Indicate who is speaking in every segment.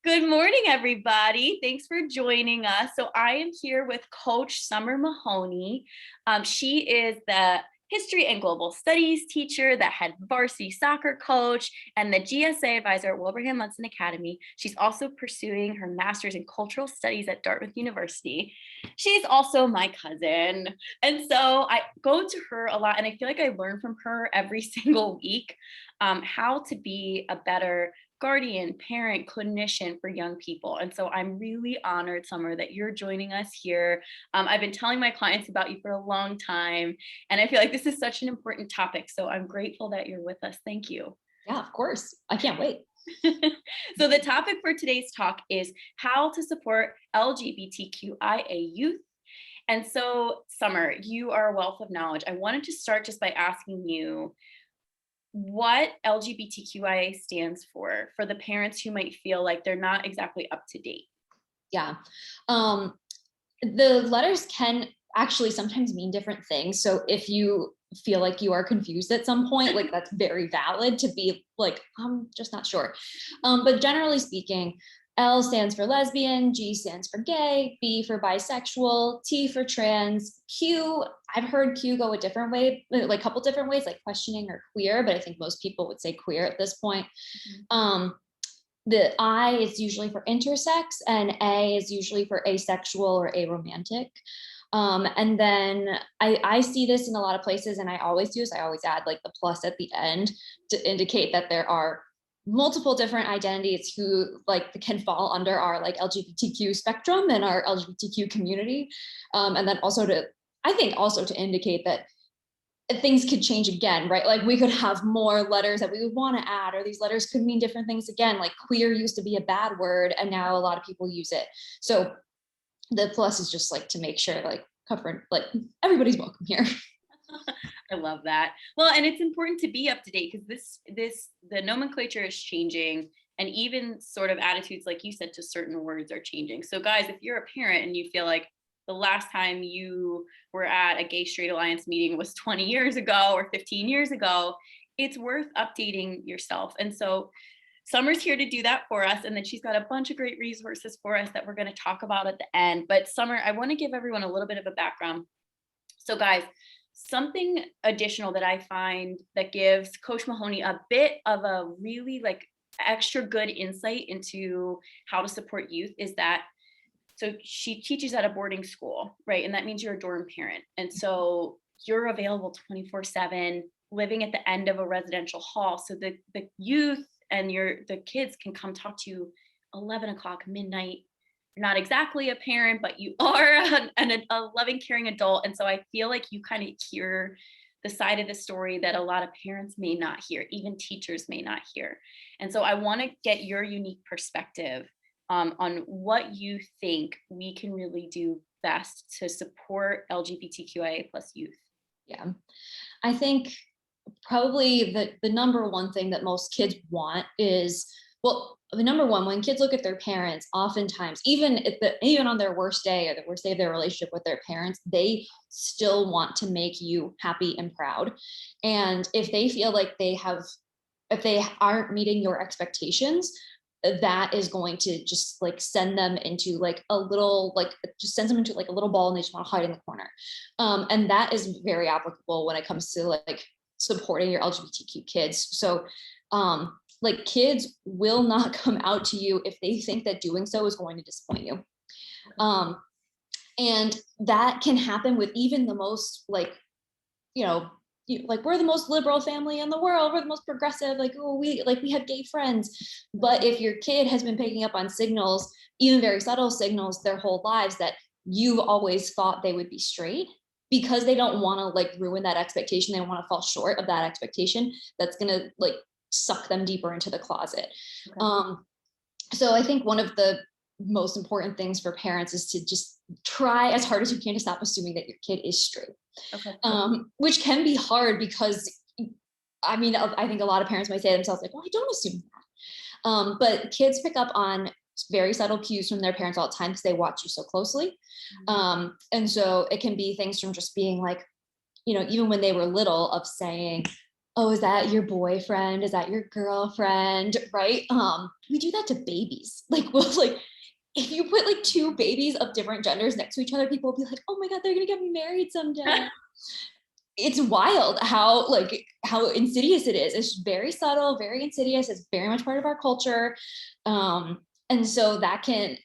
Speaker 1: Good morning, everybody. Thanks for joining us. So I am here with Coach Sommer Mahoney. She is the History and Global Studies teacher, the head Varsity Soccer Coach, and the GSA advisor at Wilbraham Munson Academy. She's also pursuing her master's in cultural studies at Dartmouth University. She's also my cousin. And so I go to her a lot, and I feel like I learn from her every single week how to be a better guardian, parent, clinician for young people. And so I'm really honored, Summer, that you're joining us here. I've been telling my clients about you for a long time, and I feel like this is such an important topic. So I'm grateful that you're with us. Thank you.
Speaker 2: Yeah, of course. I can't wait.
Speaker 1: So the topic for today's talk is how to support LGBTQIA youth. And so, Summer, you are a wealth of knowledge. I wanted to start just by asking you what LGBTQIA stands for the parents who might feel like they're not exactly up to date.
Speaker 2: Yeah. The letters can actually sometimes mean different things. So if you feel like you are confused at some point, like that's very valid to be like, I'm just not sure. But generally speaking, L stands for lesbian, G stands for gay, B for bisexual, T for trans, Q, I've heard Q go a different way, like a couple different ways, like questioning or queer, but I think most people would say queer at this point. The I is usually for intersex, and A is usually for asexual or aromantic. And then I see this in a lot of places, and I always do this. I always add like the plus at the end to indicate that there are multiple different identities who like can fall under our like LGBTQ spectrum and our LGBTQ community. And then also to indicate that things could change again, right? Like we could have more letters that we would want to add, or these letters could mean different things again. Like queer used to be a bad word, and now a lot of people use it. So the plus is just like to make sure like covering, like everybody's welcome here.
Speaker 1: I love that. Well, and it's important to be up to date because the nomenclature is changing, and even sort of attitudes, like you said, to certain words are changing. So guys, if you're a parent and you feel like the last time you were at a gay straight alliance meeting was 20 years ago or 15 years ago, it's worth updating yourself. And so Summer's here to do that for us. And then she's got a bunch of great resources for us that we're going to talk about at the end. But Summer, I want to give everyone a little bit of a background. So guys, something additional that I find that gives Coach Mahoney a bit of a really like extra good insight into how to support youth is that, so she teaches at a boarding school, right? And that means you're a dorm parent. And so you're available 24/7, living at the end of a residential hall. So the youth and the kids can come talk to you 11 o'clock, midnight. You're not exactly a parent, but you are a loving, caring adult. And so I feel like you kind of hear the side of the story that a lot of parents may not hear, even teachers may not hear. And so I want to get your unique perspective on what you think we can really do best to support LGBTQIA plus youth.
Speaker 2: Yeah, I think probably the number one thing that most kids want is, well, the number one, when kids look at their parents, oftentimes, even on their worst day or the worst day of their relationship with their parents, they still want to make you happy and proud. And if they feel like if they aren't meeting your expectations, that is going to just like send them into like a little, like just sends them into like a little ball, and they just want to hide in the corner. And that is very applicable when it comes to like supporting your LGBTQ kids. So like kids will not come out to you if they think that doing so is going to disappoint you. And that can happen with even the most like, like we're the most liberal family in the world, we're the most progressive, like, oh, we have gay friends. But if your kid has been picking up on signals, even very subtle signals, their whole lives that you've always thought they would be straight, because they don't want to like ruin that expectation, they don't want to fall short of that expectation, that's going to like suck them deeper into the closet. Okay. So I think one of the most important things for parents is to just try as hard as you can to stop assuming that your kid is straight. Okay. Which can be hard because, I mean, I think a lot of parents might say to themselves like, well, I don't assume that. But kids pick up on very subtle cues from their parents all the time because they watch you so closely. Mm-hmm. And so it can be things from just being like, even when they were little, of saying, oh, is that your boyfriend? Is that your girlfriend? Right? We do that to babies. Like, well, like if you put like two babies of different genders next to each other, people will be like, oh my God, they're gonna get married someday. It's wild how insidious it is. It's very subtle, very insidious. It's very much part of our culture. And so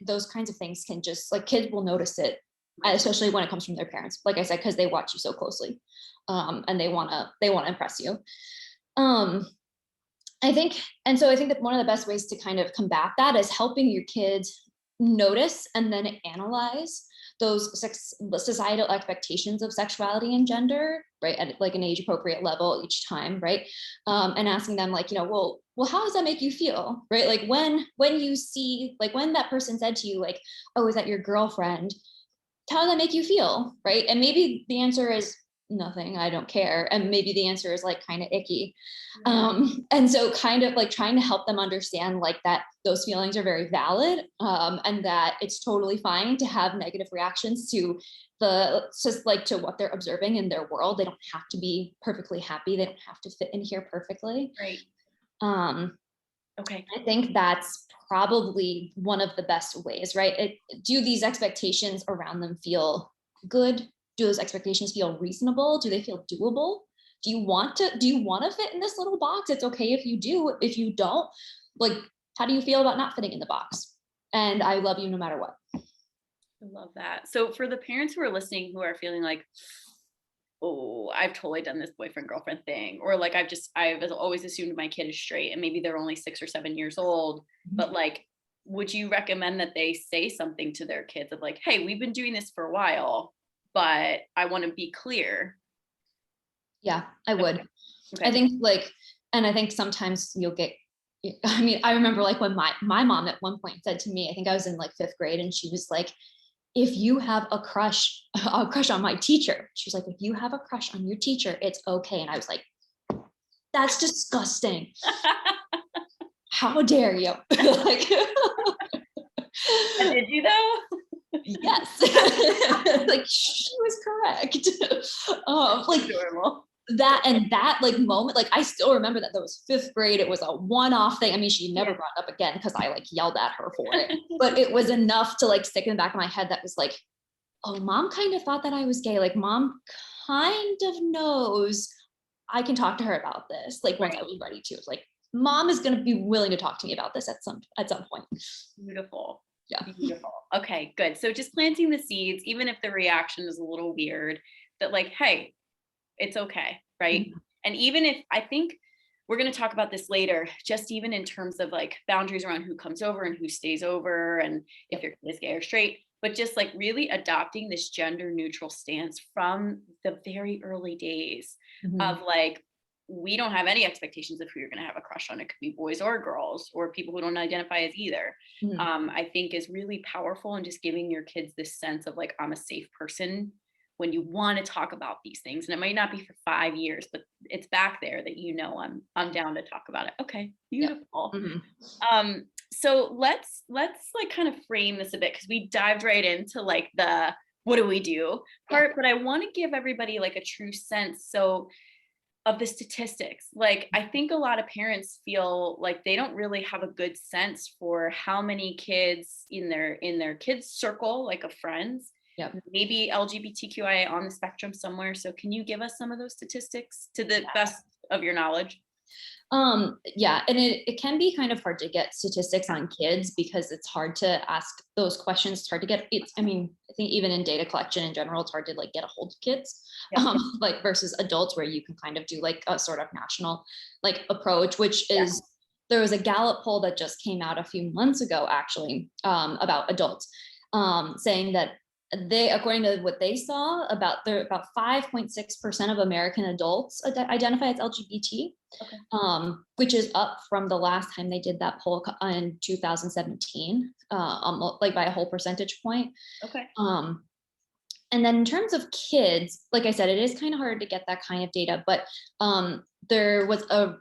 Speaker 2: those kinds of things can just like kids will notice it, especially when it comes from their parents. Like I said, because they watch you so closely, and they wanna impress you. I think that one of the best ways to kind of combat that is helping your kids notice and then analyze those societal expectations of sexuality and gender, right, at like an age appropriate level each time, right, and asking them like, well, how does that make you feel, right? Like when you see, like when that person said to you, like, oh, is that your girlfriend? How does that make you feel, right? And maybe the answer is nothing, I don't care, and maybe the answer is like kind of icky. And so kind of like trying to help them understand like that those feelings are very valid, and that it's totally fine to have negative reactions to to what they're observing in their world. They don't have to be perfectly happy, they don't have to fit in here perfectly.
Speaker 1: Right. Okay.
Speaker 2: I think that's probably one of the best ways, right? Do these expectations around them feel good? Do those expectations feel reasonable? Do they feel doable? Do you want to fit in this little box? It's okay if you do. If you don't, like, how do you feel about not fitting in the box? And I love you no matter what.
Speaker 1: I love that. So for the parents who are listening, who are feeling like, oh, I've totally done this boyfriend girlfriend thing, or like I've always assumed my kid is straight, and maybe they're only 6 or 7 years old, but like, would you recommend that they say something to their kids of like, hey, we've been doing this for a while, but I want to be clear?
Speaker 2: Yeah, I would.
Speaker 1: Okay.
Speaker 2: I think and I think sometimes you'll get, I mean, I remember like when my mom at one point said to me, I think I was in like 5th grade, and she was like, if you have a crush on my teacher, she was like, if you have a crush on your teacher, it's okay. And I was like, that's disgusting. How dare you? Like,
Speaker 1: And did you though?
Speaker 2: yes. Like she was correct. Like
Speaker 1: Adorable.
Speaker 2: that like moment, like I still remember that was 5th grade. It was a one-off thing. I mean, she never brought it up again because I like yelled at her for it, but it was enough to like stick in the back of my head that was like, oh, mom kind of thought that I was gay. Like mom kind of knows I can talk to her about this. Like once I was ready to, it's like mom is going to be willing to talk to me about this at some point.
Speaker 1: Beautiful.
Speaker 2: Yeah.
Speaker 1: Beautiful. Okay, good. So just planting the seeds, even if the reaction is a little weird, that like, hey, it's okay, right? Mm-hmm. And even if, I think we're going to talk about this later, just even in terms of like boundaries around who comes over and who stays over, and if your kid is gay or straight, but just like really adopting this gender neutral stance from the very early days, mm-hmm. of like, we don't have any expectations of who you're going to have a crush on. It could be boys or girls or people who don't identify as either. Mm-hmm. I think is really powerful, and just giving your kids this sense of like, I'm a safe person when you want to talk about these things. And it might not be for 5 years, but it's back there that, I'm down to talk about it. Okay, beautiful. Yep. Mm-hmm. So let's like kind of frame this a bit, because we dived right into like the what do we do part, but I want to give everybody like a true sense of the statistics. Like, I think a lot of parents feel like they don't really have a good sense for how many kids in their kids' circle, like of friends, maybe LGBTQIA on the spectrum somewhere. So can you give us some of those statistics to the best of your knowledge?
Speaker 2: Yeah, and it can be kind of hard to get statistics on kids because it's hard to ask those questions. It's hard to get I think even in data collection in general, it's hard to like get a hold of kids, like versus adults, where you can kind of do like a sort of national like approach, which is, there was a Gallup poll that just came out a few months ago, actually, about adults, saying that according to what they saw, about 5.6% of American adults identify as LGBT, which is up from the last time they did that poll in 2017, like by a whole percentage point. Okay. And then in terms of kids, like I said, it is kind of hard to get that kind of data, but there was a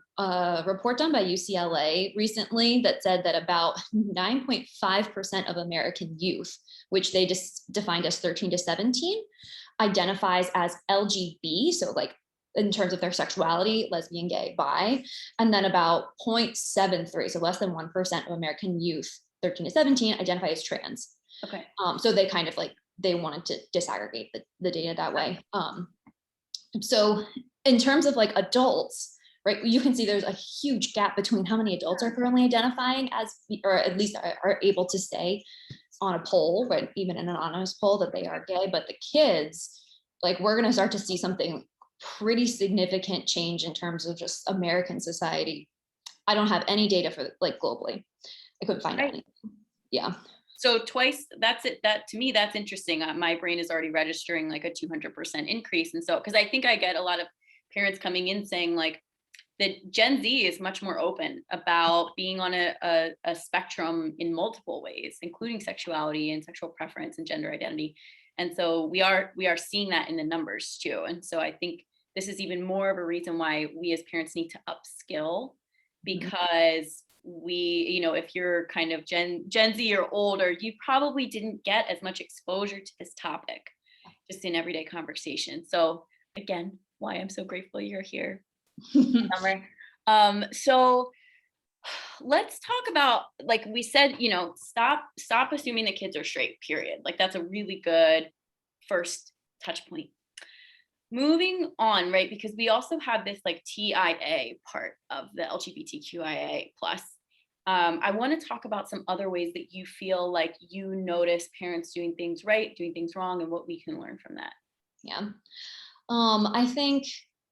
Speaker 2: report done by UCLA recently that said that about 9.5% of American youth, which they just defined as 13 to 17, identifies as LGB, so like in terms of their sexuality, lesbian, gay, bi, and then about 0.73, so less than 1% of American youth, 13 to 17, identify as trans.
Speaker 1: Okay.
Speaker 2: So they kind of like, they wanted to disaggregate the data that way. So in terms of like adults, right, you can see there's a huge gap between how many adults are currently identifying as, or at least are able to say on a poll, right, even an anonymous poll, that they are gay. But the kids, like, we're going to start to see something pretty significant change in terms of just American society. I don't have any data for like globally. I couldn't find any. Yeah.
Speaker 1: So twice, that's it. That to me, that's interesting. My brain is already registering like a 200% increase. And so, because I think I get a lot of parents coming in saying like, that Gen Z is much more open about being on a spectrum in multiple ways, including sexuality and sexual preference and gender identity. And so we are seeing that in the numbers too. And so I think this is even more of a reason why we as parents need to upskill, because we, if you're kind of Gen Z or older, you probably didn't get as much exposure to this topic just in everyday conversation. So again, why I'm so grateful you're here, Summer. So let's talk about, like we said, stop assuming the kids are straight, period. Like that's a really good first touch point. Moving on, right? Because we also have this like TIA part of the LGBTQIA plus. I want to talk about some other ways that you feel like you notice parents doing things right, doing things wrong, and what we can learn from that.
Speaker 2: Yeah. I think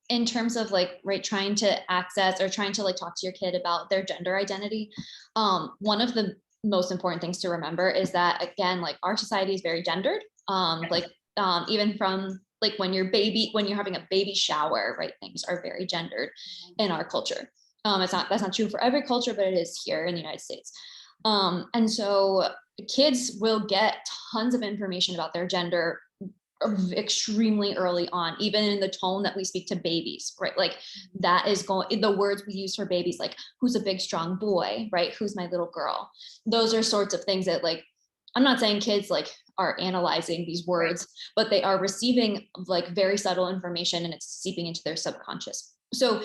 Speaker 2: in terms of like, right, trying to access or trying to like talk to your kid about their gender identity, one of the most important things to remember is that, again, like our society is very gendered. Even from like when you're having a baby shower, right, things are very gendered in our culture. That's not true for every culture, but it is here in the United States. And so kids will get tons of information about their gender extremely early on, even in the tone that we speak to babies, right? Like that is the words we use for babies, like who's a big strong boy, right? Who's my little girl? Those are sorts of things that, like, I'm not saying kids like are analyzing these words, but they are receiving like very subtle information and it's seeping into their subconscious. So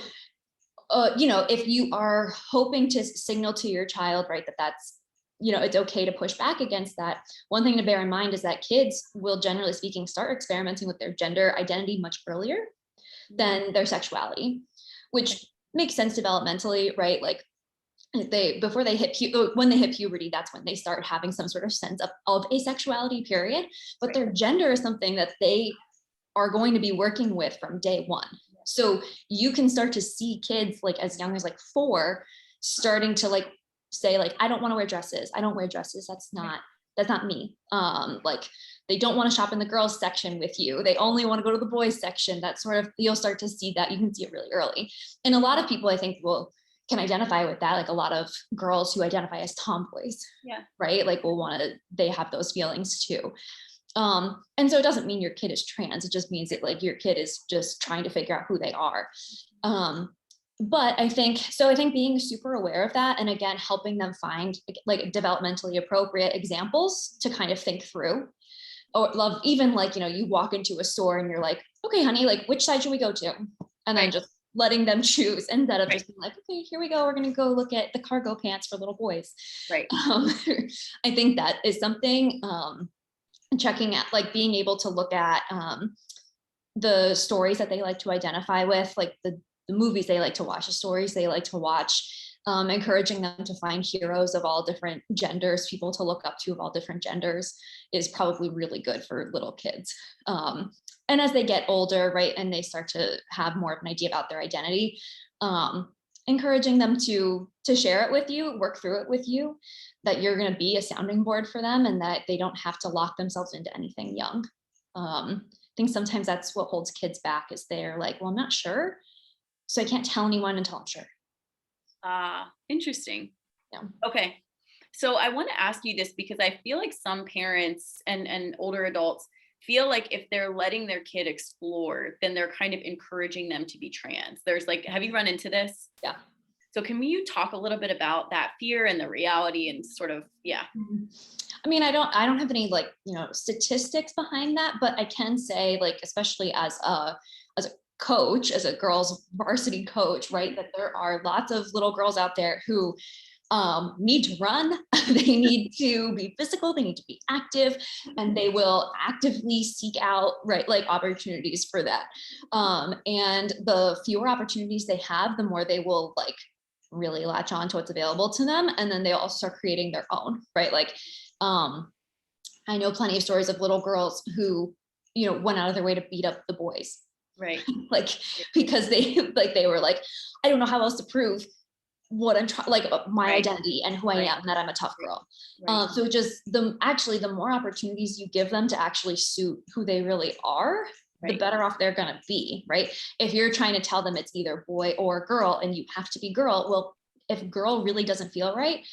Speaker 2: if you are hoping to signal to your child, right, that's it's okay to push back against that. One thing to bear in mind is that kids will, generally speaking, start experimenting with their gender identity much earlier than their sexuality, which makes sense developmentally, right? Like when they hit puberty, that's when they start having some sort of sense of asexuality, period. But their gender is something that they are going to be working with from day one. So you can start to see kids like as young as like 4 starting to like say like, I don't want to wear dresses. I don't wear dresses. That's not me. Like they don't want to shop in the girls section with you. They only want to go to the boys section. That sort of, you'll start to see that. You can see it really early. And a lot of people, I think, can identify with that. Like a lot of girls who identify as tomboys, right? Like they have those feelings too. And so it doesn't mean your kid is trans. It just means that like your kid is just trying to figure out who they are. But I think being super aware of that, and again, helping them find like developmentally appropriate examples to kind of think through, or love, even like, you walk into a store and you're like, okay, honey, like which side should we go to? And then just letting them choose instead of just being like, okay, here we go. We're going to go look at the cargo pants for little boys.
Speaker 1: Right.
Speaker 2: I think that is something, checking at, like being able to look at the stories that they like to identify with, like the movies they like to watch, the stories they like to watch, encouraging them to find heroes of all different genders, people to look up to of all different genders is probably really good for little kids. And as they get older, right, and they start to have more of an idea about their identity, encouraging them to share it with you, work through it with you, that you're going to be a sounding board for them and that they don't have to lock themselves into anything young. I think sometimes that's what holds kids back, is they're like, well, I'm not sure, so I can't tell anyone until I'm sure.
Speaker 1: Interesting.
Speaker 2: Yeah.
Speaker 1: Okay. So I want to ask you this because I feel like some parents and older adults feel like if they're letting their kid explore, then they're kind of encouraging them to be trans. There's like, have you run into this?
Speaker 2: Yeah.
Speaker 1: So can you talk a little bit about that fear and the reality and sort of,
Speaker 2: I mean, I don't have any like, statistics behind that, but I can say, like, especially as a coach, as a girls varsity coach, right, that there are lots of little girls out there who need to run, they need to be physical, they need to be active, and they will actively seek out, right, like opportunities for that. And the fewer opportunities they have, the more they will like really latch on to what's available to them. And then they'll also start creating their own, right? Like, I know plenty of stories of little girls who, you know, went out of their way to beat up the boys.
Speaker 1: Right.
Speaker 2: Like, because they were like, I don't know how else to prove what I'm trying, like my
Speaker 1: Right.
Speaker 2: identity and who I
Speaker 1: Right.
Speaker 2: am, and that I'm a tough girl.
Speaker 1: Right.
Speaker 2: So just the more opportunities you give them to actually suit who they really are, the
Speaker 1: Right.
Speaker 2: better off they're going to be, right? If you're trying to tell them it's either boy or girl and you have to be girl, well, if girl really doesn't feel right,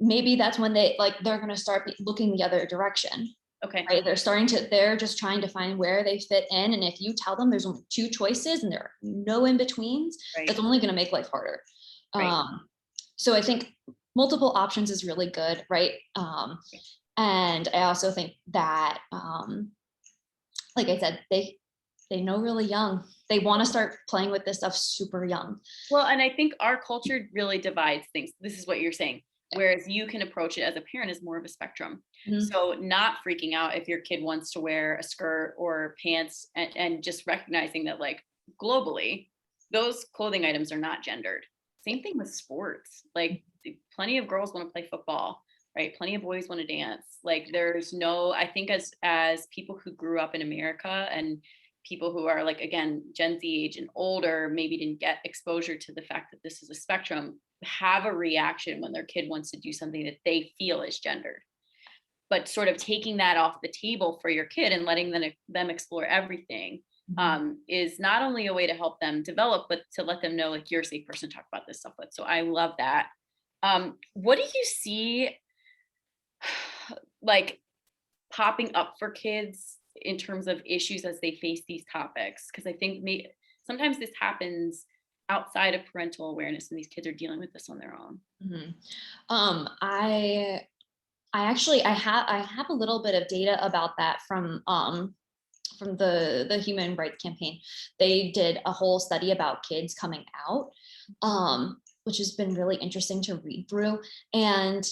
Speaker 2: maybe that's when they're going to start looking the other direction.
Speaker 1: Okay.
Speaker 2: Right? They're just trying to find where they fit in. And if you tell them there's only two choices and there are no in-betweens,
Speaker 1: Right.
Speaker 2: it's only going to make life harder.
Speaker 1: Right.
Speaker 2: So I think multiple options is really good, right? And I also think that, like I said, they know really young. They want to start playing with this stuff super young.
Speaker 1: Well, and I think our culture really divides things. This is what you're saying. Whereas you can approach it as a parent as more of a spectrum.
Speaker 2: Mhm.
Speaker 1: So not freaking out if your kid wants to wear a skirt or pants, and just recognizing that like globally, those clothing items are not gendered. Same thing with sports. Like plenty of girls want to play football, right? Plenty of boys want to dance. Like there's no, I think as people who grew up in America and people who are like, again, Gen Z age and older, maybe didn't get exposure to the fact that this is a spectrum, have a reaction when their kid wants to do something that they feel is gendered. But sort of taking that off the table for your kid and letting them explore everything is not only a way to help them develop, but to let them know like you're a safe person to talk about this stuff with. So I love that. What do you see like popping up for kids in terms of issues as they face these topics? Because I think sometimes this happens outside of parental awareness and these kids are dealing with this on their own.
Speaker 2: Mm-hmm. I actually have a little bit of data about that from the Human Rights Campaign. They did a whole study about kids coming out, which has been really interesting to read through. And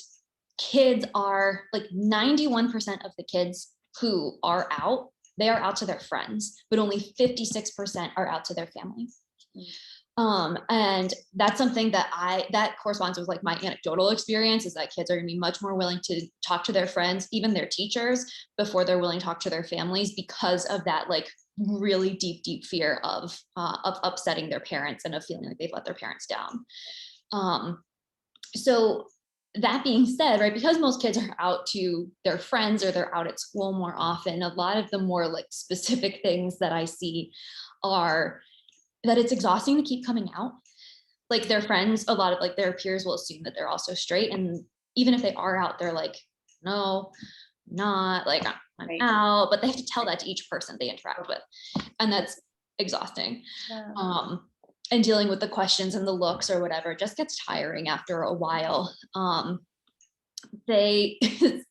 Speaker 2: kids are like 91% of the kids who are out, they are out to their friends, but only 56% are out to their family. And that's something that corresponds with like my anecdotal experience, is that kids are going to be much more willing to talk to their friends, even their teachers, before they're willing to talk to their families, because of that like really deep fear of upsetting their parents and of feeling like they've let their parents down. So that being said, right, because most kids are out to their friends or they're out at school more often, a lot of the more like specific things that I see are that it's exhausting to keep coming out. Like their friends, a lot of like their peers will assume that they're also straight. And even if they are out, they're like, no, not like I'm
Speaker 1: Right.
Speaker 2: out, but they have to tell that to each person they interact with. And that's exhausting.
Speaker 1: Yeah.
Speaker 2: And dealing with the questions and the looks or whatever just gets tiring after a while. I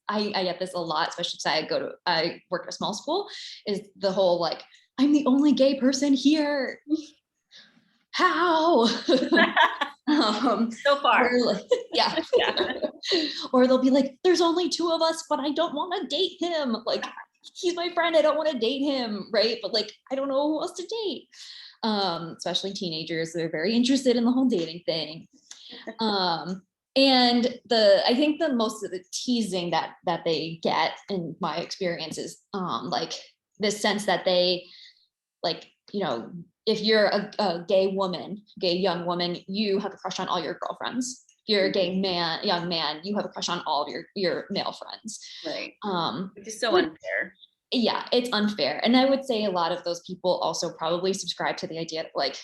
Speaker 2: get this a lot, especially because I work at a small school, is the whole like, I'm the only gay person here. How?
Speaker 1: So far.
Speaker 2: Like, yeah. Or they'll be like, there's only two of us, but I don't want to date him. Like, he's my friend, I don't want to date him, right? But like, I don't know who else to date. Especially teenagers, they're very interested in the whole dating thing. And I think the most of the teasing that they get, in my experience, is like this sense that they, like, you know, if you're a gay young woman, you have a crush on all your girlfriends. If you're a gay young man, you have a crush on all of your male friends.
Speaker 1: Right. Which is so unfair.
Speaker 2: Yeah, it's unfair. And I would say a lot of those people also probably subscribe to the idea that, like,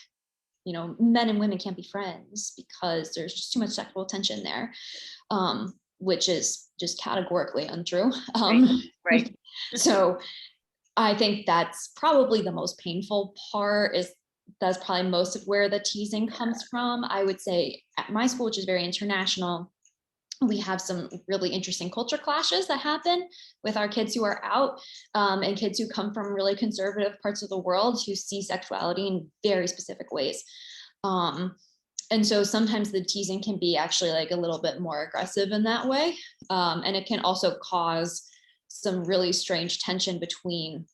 Speaker 2: you know, men and women can't be friends because there's just too much sexual tension there, which is just categorically untrue.
Speaker 1: Right.
Speaker 2: So I think that's probably the most painful part, that's probably most of where the teasing comes from. I would say at my school, which is very international, We have some really interesting culture clashes that happen with our kids who are out, and kids who come from really conservative parts of the world who see sexuality in very specific ways. And so sometimes the teasing can be actually like a little bit more aggressive in that way. And it can also cause some really strange tension between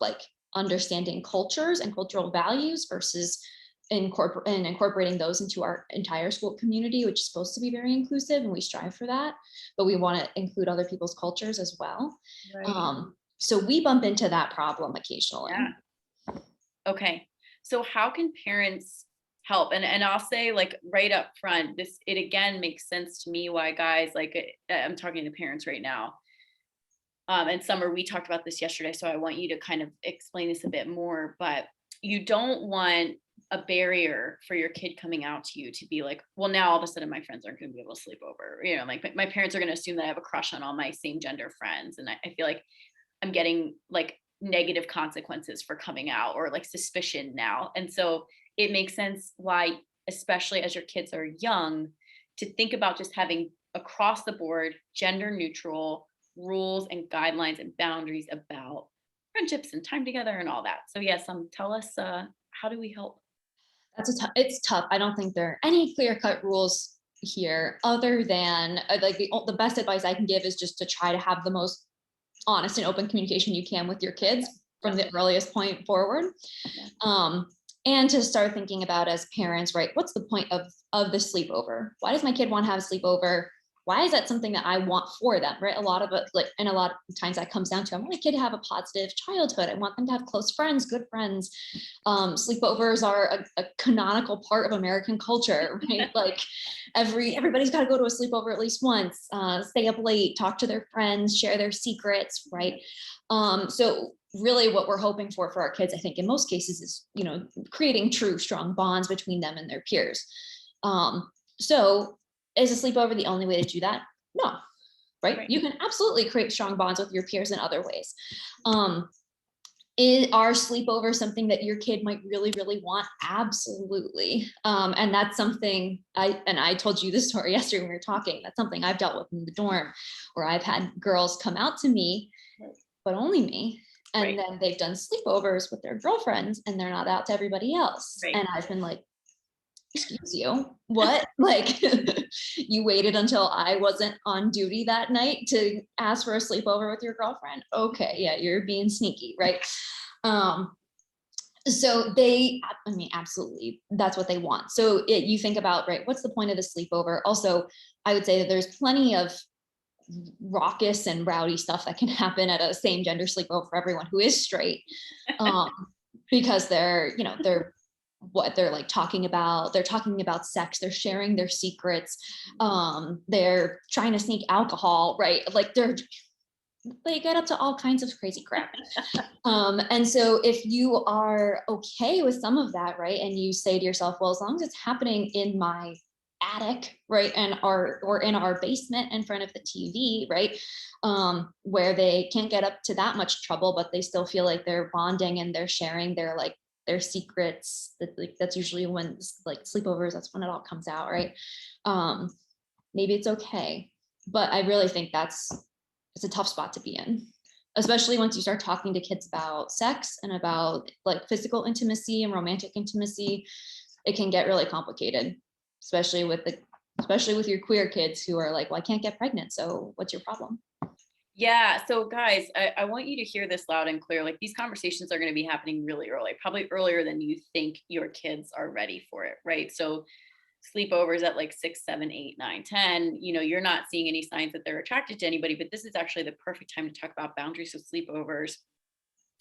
Speaker 2: like understanding cultures and cultural values versus incorporating those into our entire school community, which is supposed to be very inclusive, and we strive for that, but we want to include other people's cultures as well.
Speaker 1: Right.
Speaker 2: So we bump into that problem occasionally.
Speaker 1: Yeah. Okay. So how can parents help? And I'll say, like, right up front, it again makes sense to me why guys, like, I'm talking to parents right now. And Summer, we talked about this yesterday, so I want you to kind of explain this a bit more, but you don't want a barrier for your kid coming out to you to be like, well, now all of a sudden my friends aren't going to be able to sleep over. You know, like my parents are going to assume that I have a crush on all my same gender friends. And I feel like I'm getting like negative consequences for coming out, or like suspicion now. And so it makes sense why, especially as your kids are young, to think about just having across the board gender neutral rules and guidelines and boundaries about friendships and time together and all that. So yes, tell us, how do we help?
Speaker 2: It's tough. I don't think there are any clear cut rules here other than like the best advice I can give is just to try to have the most honest and open communication you can with your kids from the earliest point forward. And to start thinking about as parents, right? What's the point of the sleepover? Why does my kid want to have a sleepover? Why is that something that I want for them, right? A lot of it, like, and a lot of times that comes down to, I want my kid to have a positive childhood. I want them to have close friends, good friends. Sleepovers are a canonical part of American culture, right? Like everybody's got to go to a sleepover at least once, stay up late, talk to their friends, share their secrets, right? So really what we're hoping for our kids, I think in most cases is, creating true, strong bonds between them and their peers. So is a sleepover the only way to do that? No, right? You can absolutely create strong bonds with your peers in other ways. Are sleepovers something that your kid might really, really want? Absolutely. And that's something I told you this story yesterday when we were talking. That's something I've dealt with in the dorm, where I've had girls come out to me, but only me. And then they've done sleepovers with their girlfriends and they're not out to everybody else. And I've been like, excuse you, what? Like, you waited until I wasn't on duty that night to ask for a sleepover with your girlfriend? Okay, yeah, you're being sneaky, right? So absolutely, that's what they want. So you think about, right, what's the point of the sleepover? Also, I would say that there's plenty of raucous and rowdy stuff that can happen at a same gender sleepover for everyone who is straight, because they're like talking about sex, they're sharing their secrets, they're trying to sneak alcohol, right? Like they get up to all kinds of crazy crap. And so if you are okay with some of that, right, and you say to yourself, well, as long as it's happening in my attic, right, or in our basement in front of the TV, right, where they can't get up to that much trouble, but they still feel like they're bonding and they're sharing their secrets, that's usually when, like, sleepovers, that's when it all comes out, right? Maybe it's okay, but I really think it's a tough spot to be in, especially once you start talking to kids about sex and about like physical intimacy and romantic intimacy. It can get really complicated, especially with your queer kids who are like, well, I can't get pregnant, so what's your problem?
Speaker 1: Yeah. So guys, I want you to hear this loud and clear. Like, these conversations are going to be happening really early, probably earlier than you think your kids are ready for it. Right. So sleepovers at like 6, 7, 8, 9, 10, you're not seeing any signs that they're attracted to anybody, but this is actually the perfect time to talk about boundaries with sleepovers.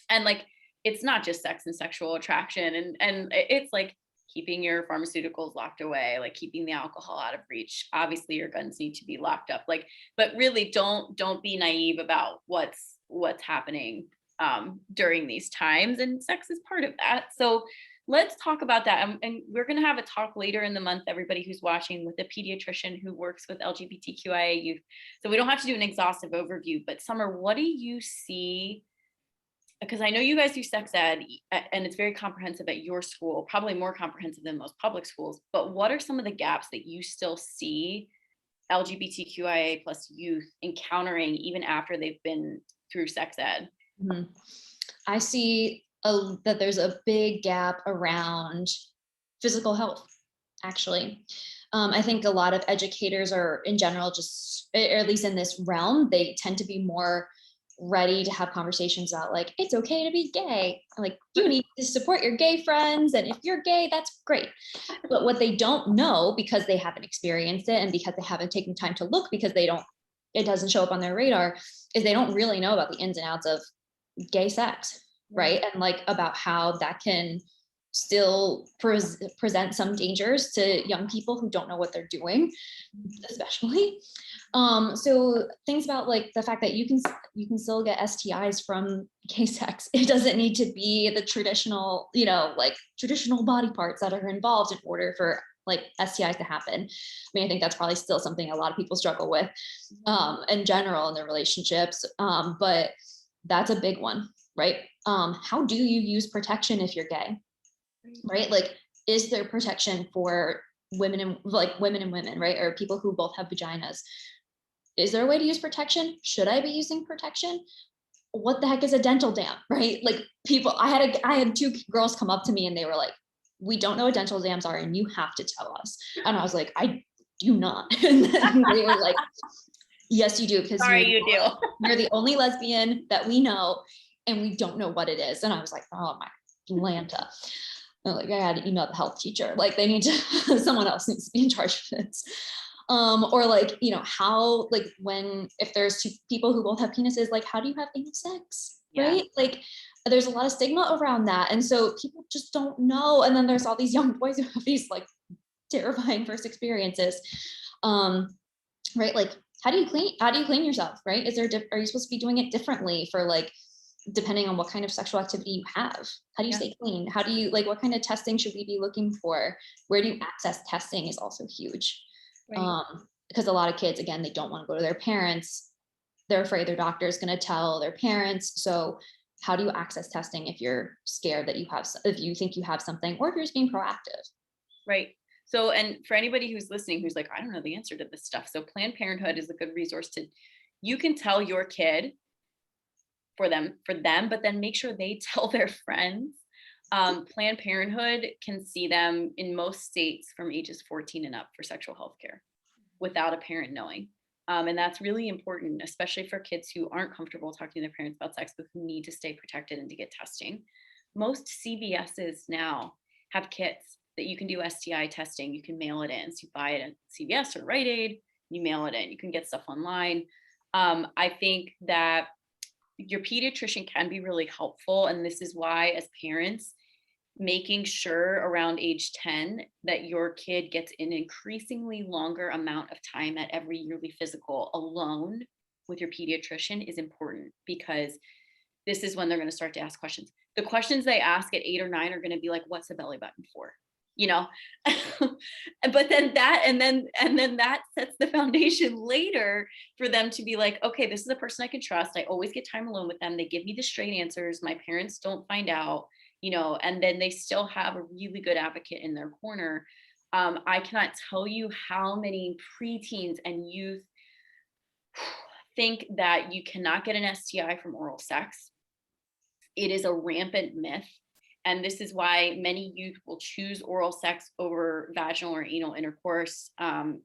Speaker 1: And like, it's not just sex and sexual attraction. And it's like keeping your pharmaceuticals locked away, like keeping the alcohol out of reach. Obviously your guns need to be locked up, like, but really don't be naive about what's happening during these times. And sex is part of that. So let's talk about that. And we're going to have a talk later in the month, everybody who's watching, with a pediatrician who works with LGBTQIA youth. So we don't have to do an exhaustive overview, but Summer, what do you see? Because I know you guys do sex ed and it's very comprehensive at your school, probably more comprehensive than most public schools, but what are some of the gaps that you still see LGBTQIA plus youth encountering even after they've been through sex ed?
Speaker 2: Mhm. I see that there's a big gap around physical health, actually. I think a lot of educators are in general, just, or at least in this realm, they tend to be more ready to have conversations about like, it's okay to be gay. Like, you need to support your gay friends. And if you're gay, that's great. But what they don't know, because they haven't experienced it and because they haven't taken time to look, because it doesn't show up on their radar, is they don't really know about the ins and outs of gay sex, right? And like about how that can still present some dangers to young people who don't know what they're doing, especially. So things about like the fact that you can still get STIs from gay sex. It doesn't need to be the traditional, like traditional body parts that are involved in order for like STIs to happen. I mean, I think that's probably still something a lot of people struggle with in general in their relationships. But that's a big one, right? How do you use protection if you're gay, right? Like, is there protection for women and women, right? Or people who both have vaginas? Is there a way to use protection? Should I be using protection? What the heck is a dental dam, right? Like I had two girls come up to me and they were like, we don't know what dental dams are and you have to tell us. And I was like, I do not. And then they were like, yes, you do, because
Speaker 1: you do.
Speaker 2: You're the only lesbian that we know, and we don't know what it is. And I was like, oh my Atlanta. Like, I had to email the health teacher. Like, they need to, someone else needs to be in charge of this. Or like, how, like if there's two people who both have penises, like, how do you have anal sex, right? Like, there's a lot of stigma around that. And so people just don't know. And then there's all these young boys who have these like terrifying first experiences. Right? Like, how do you clean yourself, right? Are you supposed to be doing it differently for like, depending on what kind of sexual activity you have? How do you stay clean? How do you, like, what kind of testing should we be looking for? Where do you access testing is also huge. Right. Because a lot of kids, again, they don't want to go to their parents. They're afraid their doctor is going to tell their parents. So how do you access testing if you're scared that if you think you have something, or if you're just being proactive?
Speaker 1: Right. So, and for anybody who's listening, who's like, I don't know the answer to this stuff. So Planned Parenthood is a good resource you can tell your kid for them, but then make sure they tell their friends. Planned Parenthood can see them in most states from ages 14 and up for sexual health care without a parent knowing. And that's really important, especially for kids who aren't comfortable talking to their parents about sex, but who need to stay protected and to get testing. Most CVSs now have kits that you can do STI testing. You can mail it in. So you buy it at CVS or Rite Aid, you mail it in. You can get stuff online. I think that your pediatrician can be really helpful. And this is why, as parents, making sure around age 10 that your kid gets an increasingly longer amount of time at every yearly physical alone with your pediatrician is important, because this is when they're going to start to ask questions. The questions they ask at 8 or 9 are going to be like, what's a belly button for? But then that sets the foundation later for them to be like, okay, this is a person I can trust. I always get time alone with them. They give me the straight answers. My parents don't find out, and then they still have a really good advocate in their corner. I cannot tell you how many preteens and youth think that you cannot get an STI from oral sex. It is a rampant myth. And this is why many youth will choose oral sex over vaginal or anal intercourse,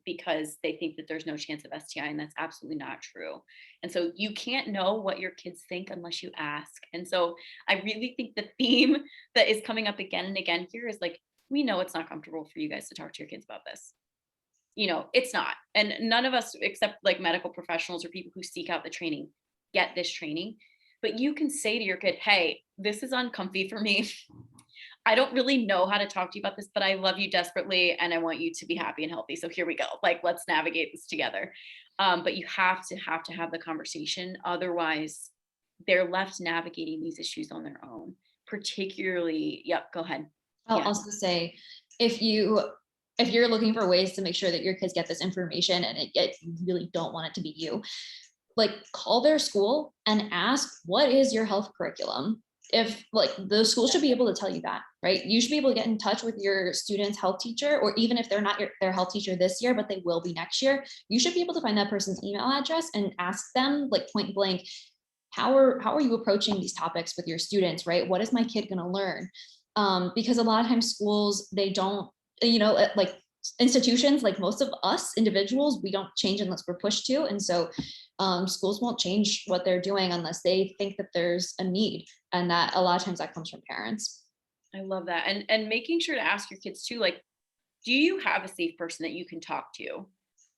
Speaker 1: because they think that there's no chance of STI, and that's absolutely not true. And so you can't know what your kids think unless you ask. And so I really think the theme that is coming up again and again here is like, we know it's not comfortable for you guys to talk to your kids about this. It's not. And none of us, except like medical professionals or people who seek out the training, get this training. But you can say to your kid, hey, this is uncomfy for me. I don't really know how to talk to you about this, but I love you desperately and I want you to be happy and healthy. So here we go. Like, let's navigate this together. But you have to have the conversation. Otherwise, they're left navigating these issues on their own. Particularly, yep, go ahead.
Speaker 2: I'll also say, if you're looking for ways to make sure that your kids get this information and you really don't want it to be you, like, call their school and ask, what is your health curriculum? if like the school should be able to tell you that, right? You should be able to get in touch with your student's health teacher, or even if they're not their health teacher this year, but they will be next year, you should be able to find that person's email address and ask them like point blank, how are you approaching these topics with your students, right? What is my kid going to learn? Because a lot of times schools, they don't, like institutions, like most of us individuals, we don't change unless we're pushed to. And so schools won't change what they're doing unless they think that there's a need. And that a lot of times that comes from parents.
Speaker 1: I love that. And making sure to ask your kids too, like, do you have a safe person that you can talk to?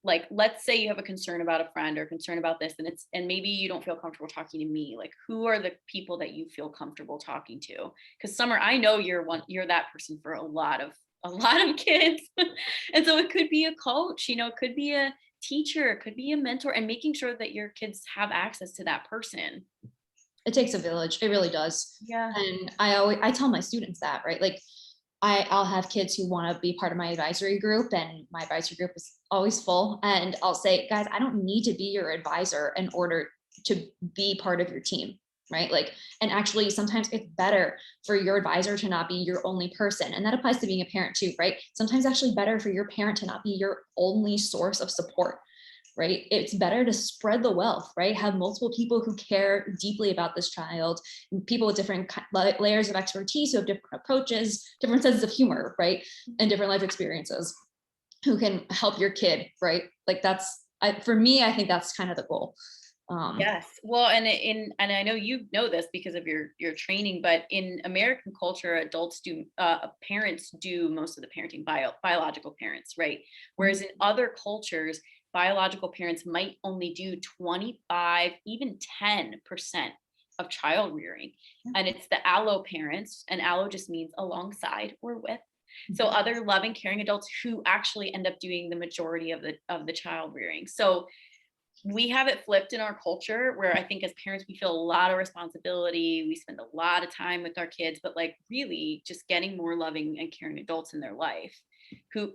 Speaker 1: Like, let's say you have a concern about a friend or concern about this, and maybe you don't feel comfortable talking to me. Like, who are the people that you feel comfortable talking to? Because Summer, I know you're that person for a lot of kids. And so it could be a coach, it could be a teacher, it could be a mentor, and making sure that your kids have access to that person.
Speaker 2: It takes a village. It really does.
Speaker 1: Yeah.
Speaker 2: And I tell my students that, right? Like I'll have kids who want to be part of my advisory group, and my advisory group is always full. And I'll say, guys, I don't need to be your advisor in order to be part of your team, right? Like, and actually sometimes it's better for your advisor to not be your only person. And that applies to being a parent too, right? Sometimes actually better for your parent to not be your only source of support, right? It's better to spread the wealth, right? Have multiple people who care deeply about this child, people with different layers of expertise who have different approaches, different senses of humor, right? And different life experiences who can help your kid, right? Like for me, I think that's kind of the goal.
Speaker 1: Yes. Well, and I know you know this because of your training, but in American culture, parents do most of the parenting, biological parents, right? Whereas in other cultures, biological parents might only do 25, even 10% of child rearing. And it's the allo parents, and allo just means alongside or with. So other loving, caring adults who actually end up doing the majority of the child rearing. So we have it flipped in our culture where I think as parents, we feel a lot of responsibility. We spend a lot of time with our kids, but like really just getting more loving and caring adults in their life who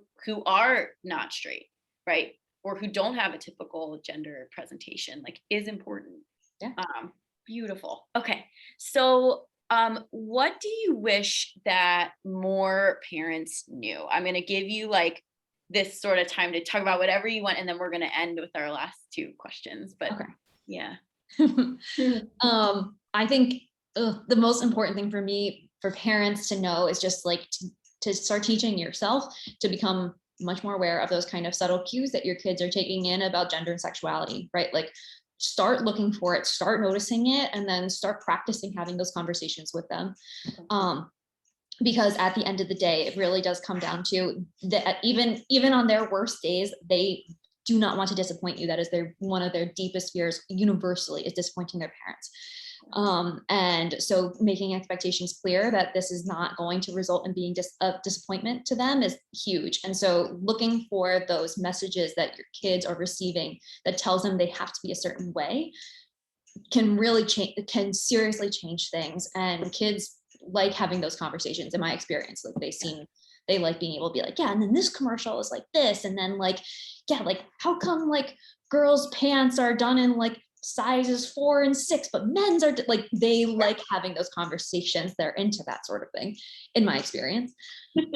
Speaker 1: are not straight, right? Or who don't have a typical gender presentation, like, is important.
Speaker 2: Yeah.
Speaker 1: Beautiful. Okay. So what do you wish that more parents knew? I'm going to give you like this sort of time to talk about whatever you want, and then we're going to end with our last two questions. But okay. Yeah.
Speaker 2: I think the most important thing for me, for parents to know, is just like to start teaching yourself to become much more aware of those kind of subtle cues that your kids are taking in about gender and sexuality, right? Like start looking for it, start noticing it, and then start practicing having those conversations with them. Because at the end of the day, it really does come down to that even on their worst days, they do not want to disappoint you. That is one of their deepest fears universally, is disappointing their parents. And so making expectations clear that this is not going to result in being a disappointment to them is huge. And so looking for those messages that your kids are receiving that tells them they have to be a certain way can really can seriously change things. And kids like having those conversations, in my experience. Like they like being able to be like, yeah, and then this commercial is like this, and then like, yeah, like how come like girls' pants are done in like sizes 4 and 6, but men's are like, they like having those conversations. They're into that sort of thing, in my experience.
Speaker 1: Take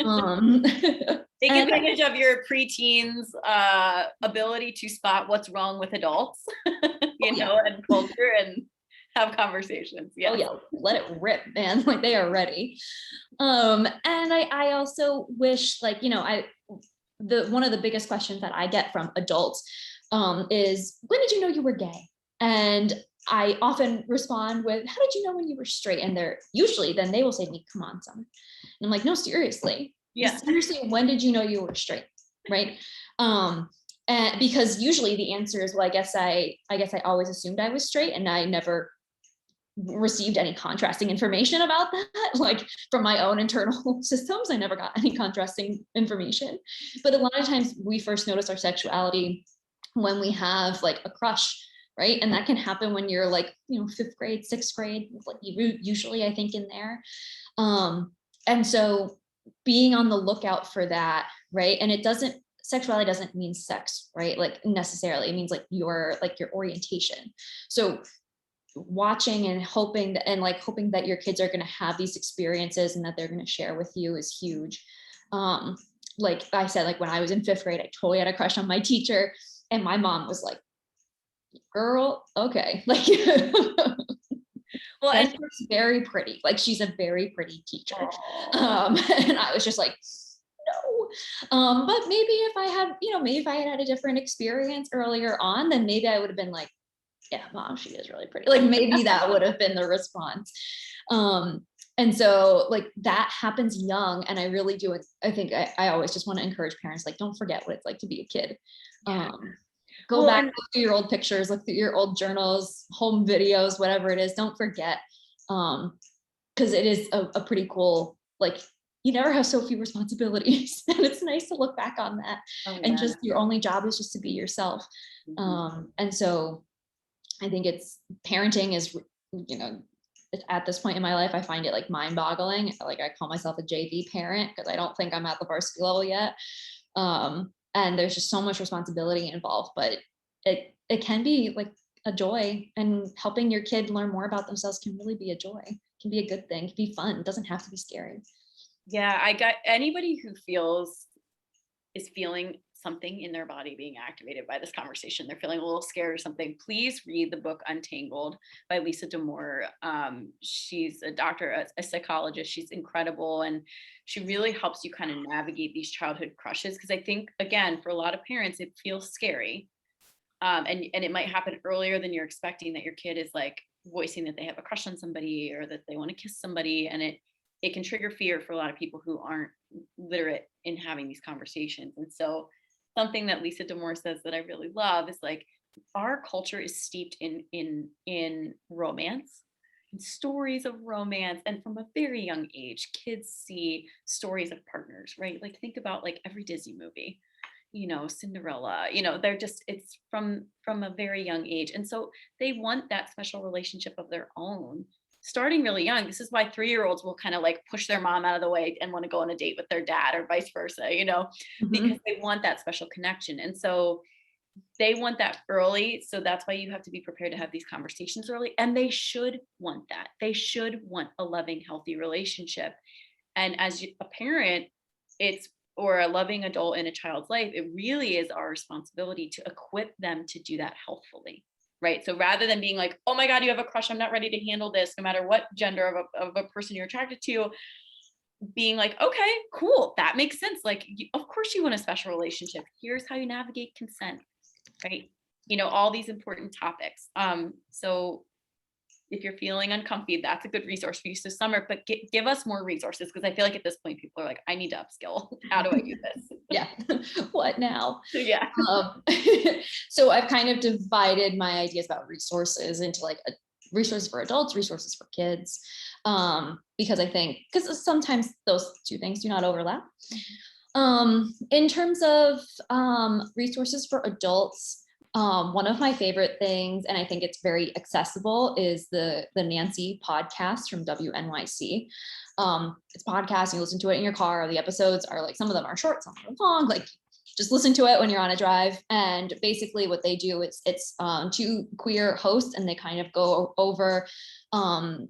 Speaker 1: advantage of your preteens' ability to spot what's wrong with adults, and culture, and have conversations. Yes.
Speaker 2: Oh yeah, let it rip, man. Like they are ready. And I also wish, like, one of the biggest questions that I get from adults is, when did you know you were gay? And I often respond with, how did you know when you were straight? And then they will say to me, come on, Summer. And I'm like, no, seriously. Yeah. Seriously, when did you know you were straight? Right. And because usually the answer is, well, I guess I always assumed I was straight, and I never received any contrasting information about that, like from my own internal systems. I never got any contrasting information. But a lot of times we first notice our sexuality when we have like a crush, right? And that can happen when you're like, 5th grade, 6th grade, like usually I think in there. And so being on the lookout for that, right? And sexuality doesn't mean sex, right? Like necessarily, it means like your orientation. So watching and hoping that your kids are going to have these experiences and that they're going to share with you is huge. Like I said, like when I was in 5th grade, I totally had a crush on my teacher, and my mom was like, girl, okay. Like,
Speaker 1: Well,
Speaker 2: and
Speaker 1: and
Speaker 2: she's very pretty. Like she's a very pretty teacher.
Speaker 1: oh,
Speaker 2: And I was just like, no. But maybe if I had, maybe if I had had a different experience earlier on, then maybe I would have been like, yeah, mom, she is really pretty. Like maybe that would have been the response. And so like that happens young. And I really do. I think I always just want to encourage parents, like, don't forget what it's like to be a kid.
Speaker 1: yeah.
Speaker 2: Go
Speaker 1: Well,
Speaker 2: back,
Speaker 1: and
Speaker 2: look through your old pictures, look through your old journals, home videos, whatever it is. Don't forget. Because it is a pretty cool, like, you never have so few responsibilities. And it's nice to look back on that.
Speaker 1: oh,
Speaker 2: And
Speaker 1: yeah.
Speaker 2: just your only job is just to be yourself. And so I think parenting is, at this point in my life, I find it like mind boggling. Like I call myself a JV parent because I don't think I'm at the varsity level yet. And there's just so much responsibility involved, but it can be like a joy, and helping your kid learn more about themselves can really be a joy. It can be a good thing. It can be fun. It doesn't have to be scary.
Speaker 1: Yeah, I got anybody who is feeling something in their body being activated by this conversation. They're feeling a little scared or something. Please read the book Untangled by Lisa D'Amour. She's a doctor, a psychologist. She's incredible. And she really helps you kind of navigate these childhood crushes. Because I think, again, for a lot of parents, it feels scary. And it might happen earlier than you're expecting, that your kid is like voicing that they have a crush on somebody or that they want to kiss somebody. And it can trigger fear for a lot of people who aren't literate in having these conversations. And so something that Lisa D'Amour says that I really love is like, our culture is steeped in romance and stories of romance. And from a very young age, kids see stories of partners, right? Like think about like every Disney movie, Cinderella, they're just, it's from a very young age. And so they want that special relationship of their own starting really young. This is why 3-year-olds will kind of like push their mom out of the way and want to go on a date with their dad or vice versa, because they want that special connection. And so they want that early. So that's why you have to be prepared to have these conversations early. And they should want that. They should want a loving, healthy relationship. And as a parent, or a loving adult in a child's life, it really is our responsibility to equip them to do that healthfully. Right. So rather than being like, oh my God, you have a crush, I'm not ready to handle this, no matter what gender of a person you're attracted to, being like, okay, cool. That makes sense. Like, of course you want a special relationship. Here's how you navigate consent. Right. All these important topics. So if you're feeling uncomfy, that's a good resource for you. So Summer, but give us more resources, because I feel like at this point people are like, I need to upskill. How do I do this?
Speaker 2: Yeah. What now?
Speaker 1: Yeah.
Speaker 2: So I've kind of divided my ideas about resources into like resources for adults, resources for kids, because I think, because sometimes those two things do not overlap. In terms of resources for adults, one of my favorite things, and I think it's very accessible, is the Nancy podcast from WNYC. It's a podcast, you listen to it in your car. The episodes are like, some of them are short, some are long, like just listen to it when you're on a drive. And basically what they do is it's 2 queer hosts, and they kind of go over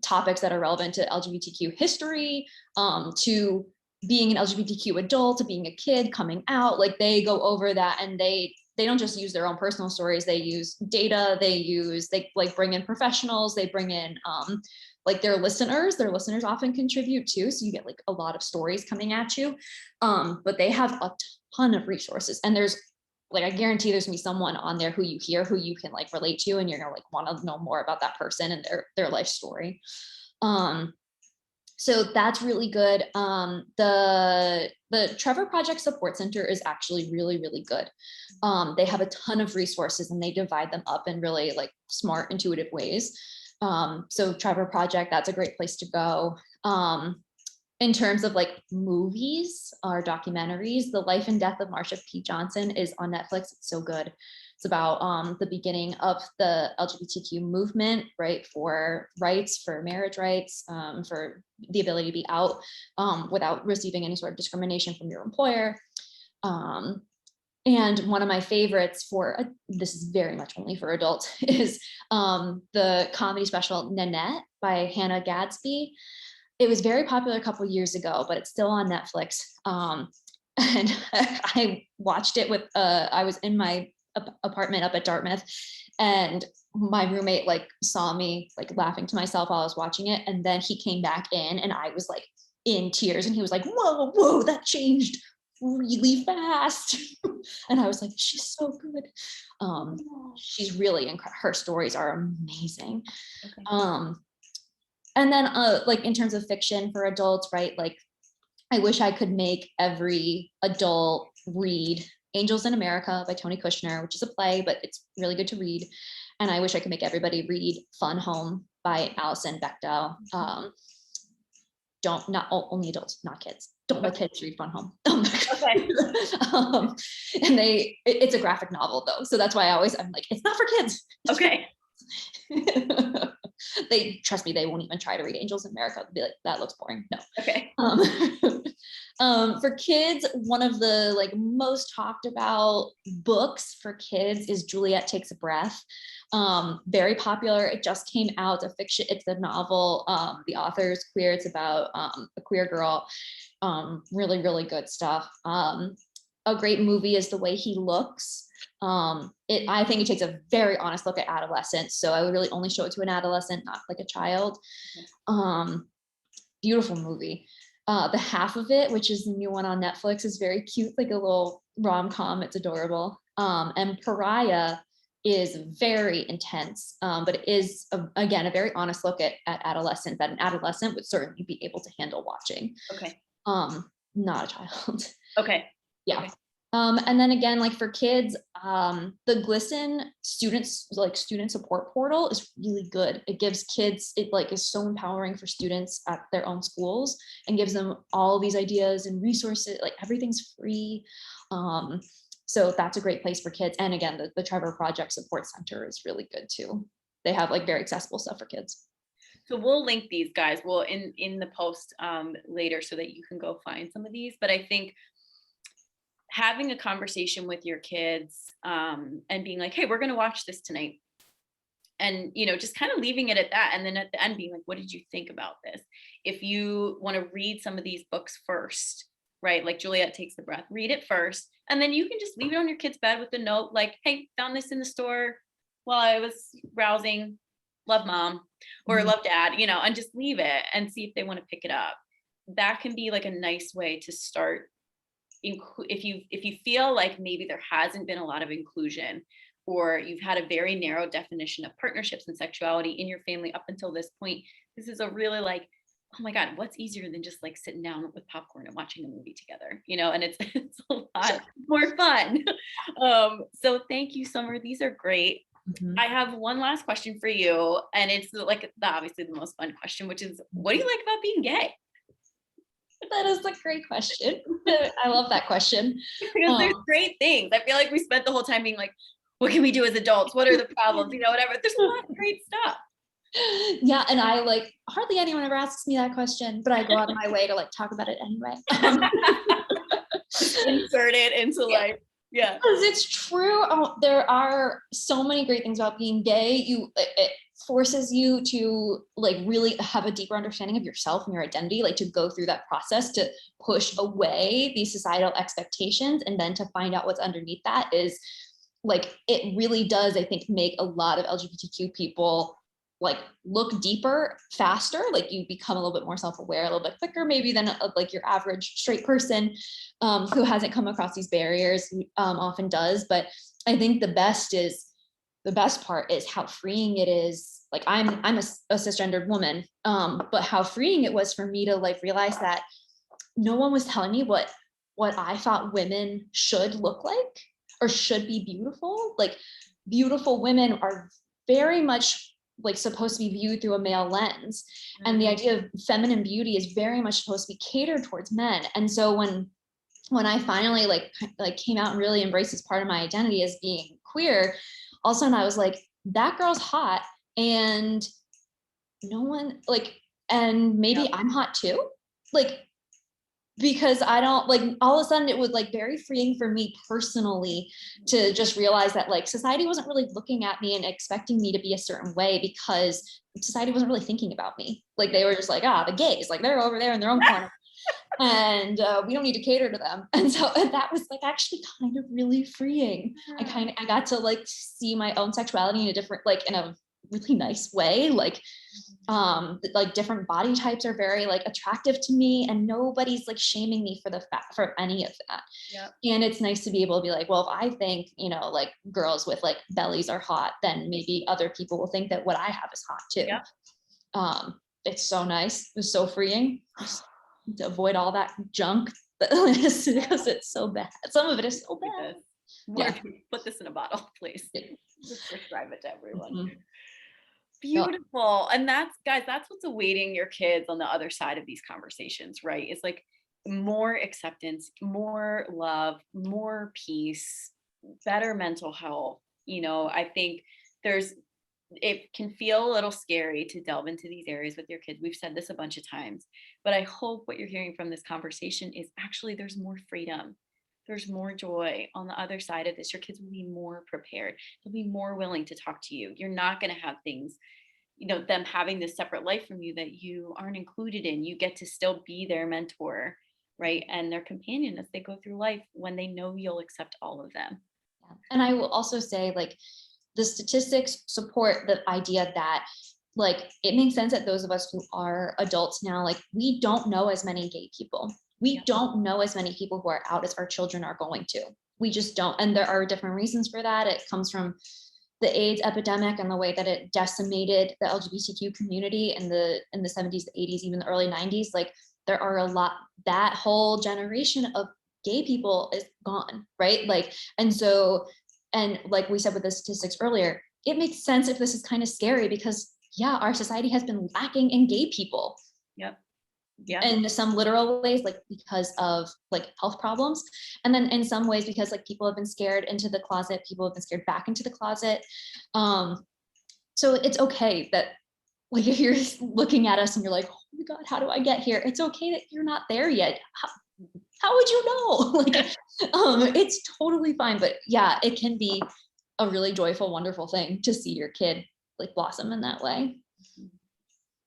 Speaker 2: topics that are relevant to LGBTQ history, to being an LGBTQ adult, to being a kid coming out. Like they go over that, and they don't just use their own personal stories. They use data. They like bring in professionals. They bring in like their listeners often contribute too. So you get like a lot of stories coming at you. But they have a ton of resources, and there's like, I guarantee there's gonna be someone on there who you can like relate to, and you're gonna like want to know more about that person and their life story. So that's really good. The Trevor Project Support Center is actually really, really good. They have a ton of resources, and they divide them up in really like smart, intuitive ways. So Trevor Project, that's a great place to go. In terms of like movies or documentaries, The Life and Death of Marsha P. Johnson is on Netflix. It's so good. It's about the beginning of the LGBTQ movement, right? For rights, for marriage rights, for the ability to be out without receiving any sort of discrimination from your employer. And one of my favorites this is very much only for adults, is the comedy special Nanette by Hannah Gadsby. It was very popular a couple years ago, but it's still on Netflix. And I watched it I was in my apartment up at Dartmouth, and my roommate like saw me like laughing to myself while I was watching it. And then he came back in and I was like in tears, and he was like, whoa, that changed really fast. And I was like, she's so good. She's really incredible. Her stories are amazing. Okay. And then like in terms of fiction for adults, right? Like I wish I could make every adult read Angels in America by Tony Kushner, which is a play, but it's really good to read. And I wish I could make everybody read Fun Home by Alison Bechdel. Not only adults, not kids. Don't let kids read Fun Home. Okay. And it's a graphic novel though. So that's why I'm like, it's not for kids.
Speaker 1: Okay.
Speaker 2: Trust me, they won't even try to read Angels in America. They'll be like, that looks boring. No.
Speaker 1: Okay.
Speaker 2: For kids, one of the like most talked about books for kids is Juliet Takes a Breath. Very popular. It just came out. It's a novel. The author is queer. It's about a queer girl. Really, really good stuff. A great movie is The Way He Looks. I think it takes a very honest look at adolescence. So I would really only show it to an adolescent, not like a child. Beautiful movie. The Half of It, which is the new one on Netflix, is very cute, like a little rom-com. It's adorable. And Pariah is very intense, but it is, again, a very honest look at adolescence that an adolescent would certainly be able to handle watching.
Speaker 1: Okay.
Speaker 2: Not a child.
Speaker 1: Okay.
Speaker 2: Yeah. Okay. And then again, like for kids, the Glisten student support portal is really good. It gives kids, it like is so empowering for students at their own schools and gives them all these ideas and resources, like everything's free. So that's a great place for kids. And again, the Trevor Project Support Center is really good too. They have like very accessible stuff for kids.
Speaker 1: So we'll link these guys. We'll in the post later so that you can go find some of these. But I think having a conversation with your kids and being like, hey, we're going to watch this tonight. And, just kind of leaving it at that. And then at the end being like, what did you think about this? If you want to read some of these books first, right? Like Juliet Takes the Breath, read it first. And then you can just leave it on your kid's bed with a note like, hey, found this in the store while I was browsing. Love mom or love dad, and just leave it and see if they want to pick it up. That can be like a nice way to start. If you feel like maybe there hasn't been a lot of inclusion, or you've had a very narrow definition of partnerships and sexuality in your family up until this point, this is a really like, oh my God, what's easier than just like sitting down with popcorn and watching a movie together, and it's a lot more fun. So thank you, Sommer. These are great. Mm-hmm. I have one last question for you, and it's like obviously the most fun question, which is, what do you like about being gay?
Speaker 2: That is a great question. I love that question.
Speaker 1: Because there's great things. I feel like we spent the whole time being like, what can we do as adults? What are the problems? Whatever. There's a lot of great stuff.
Speaker 2: Yeah. And I like, hardly anyone ever asks me that question, but I go out of my way to like talk about it anyway.
Speaker 1: Insert it into life. Yeah.
Speaker 2: Because it's true. There are so many great things about being gay. It forces you to like really have a deeper understanding of yourself and your identity, like to go through that process to push away these societal expectations, and then to find out what's underneath that is like, it really does, I think, make a lot of LGBTQ people like look deeper faster. Like you become a little bit more self-aware, a little bit quicker maybe than like your average straight person who hasn't come across these barriers often does. But I think the best part is how freeing it is. Like I'm a cisgendered woman, but how freeing it was for me to like realize that no one was telling me what I thought women should look like or should be beautiful. Like beautiful women are very much like supposed to be viewed through a male lens. Mm-hmm. And the idea of feminine beauty is very much supposed to be catered towards men. And so when I finally like came out and really embraced this part of my identity as being queer, all of a sudden I was like, that girl's hot, and no one like, and maybe I'm hot too. Like because I don't like, all of a sudden it was like very freeing for me personally to just realize that like society wasn't really looking at me and expecting me to be a certain way, because society wasn't really thinking about me. Like they were just like, the gays, like they're over there in their own corner. And we don't need to cater to them. And so that was like actually kind of really freeing. I got to like see my own sexuality in a different, like in a really nice way. Like different body types are very like attractive to me, and nobody's like shaming me for any of that.
Speaker 1: Yep.
Speaker 2: And it's nice to be able to be like, well, if I think, like girls with like bellies are hot, then maybe other people will think that what I have is hot too.
Speaker 1: Yep.
Speaker 2: It's so nice. It was so freeing to avoid all that junk because it's so bad. Some of it is so bad.
Speaker 1: Put this in a bottle, please. Just prescribe it to everyone.
Speaker 2: Mm-hmm.
Speaker 1: Beautiful. And that's what's awaiting your kids on the other side of these conversations, right? It's like more acceptance, more love, more peace, better mental health. I think it can feel a little scary to delve into these areas with your kids. We've said this a bunch of times, but I hope what you're hearing from this conversation is actually there's more freedom. There's more joy on the other side of this. Your kids will be more prepared. They'll be more willing to talk to you. You're not going to have things, them having this separate life from you that you aren't included in. You get to still be their mentor, right? And their companion as they go through life, when they know you'll accept all of them.
Speaker 2: Yeah. And I will also say, like, the statistics support the idea that, like, it makes sense that those of us who are adults now, like, we don't know as many gay people. We don't know as many people who are out as our children are going to. We just don't. And there are different reasons for that. It comes from the AIDS epidemic and the way that it decimated the LGBTQ community in the 70s, the 80s, even the early 90s. Like, there are that whole generation of gay people is gone, right? Like, and like we said with the statistics earlier, it makes sense if this is kind of scary because our society has been lacking in gay people.
Speaker 1: Yep. Yeah.
Speaker 2: In some literal ways, like because of like health problems. And then in some ways, because like people have been scared into the closet, people have been scared back into the closet. So it's okay that, like, if you're looking at us and you're like, oh my God, how do I get here? It's okay that you're not there yet. How would you know? Like, it's totally fine. But yeah, it can be a really joyful, wonderful thing to see your kid like blossom in that way.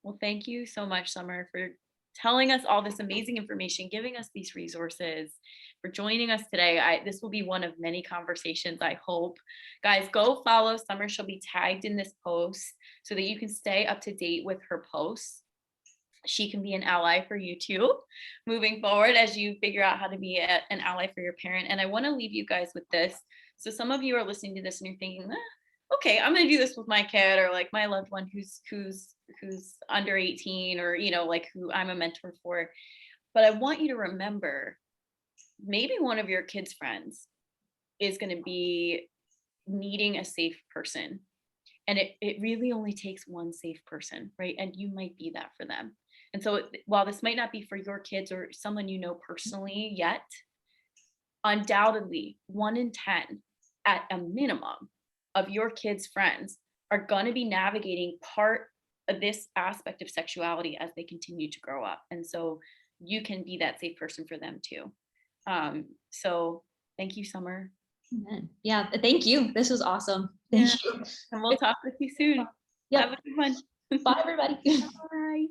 Speaker 1: Well, thank you so much, Summer, for telling us all this amazing information, giving us these resources, for joining us today. This will be one of many conversations, I hope. Guys, go follow Summer. She'll be tagged in this post so that you can stay up to date with her posts. She can be an ally for you too, moving forward as you figure out how to be an ally for your parent. And I want to leave you guys with this. So some of you are listening to this and you're thinking, okay, I'm going to do this with my kid, or like my loved one who's under 18, or, like who I'm a mentor for. But I want you to remember, maybe one of your kids' friends is going to be needing a safe person. And it really only takes one safe person, right? And you might be that for them. And so while this might not be for your kids or someone you know personally yet, undoubtedly 1 in 10 at a minimum of your kids' friends are going to be navigating part of this aspect of sexuality as they continue to grow up. And so you can be that safe person for them too. So thank you, Summer.
Speaker 2: Amen. Yeah, thank you. This was awesome. Thank you.
Speaker 1: And we'll talk with you soon.
Speaker 2: Yep.
Speaker 1: Have a good one.
Speaker 2: Bye, everybody.
Speaker 1: Bye.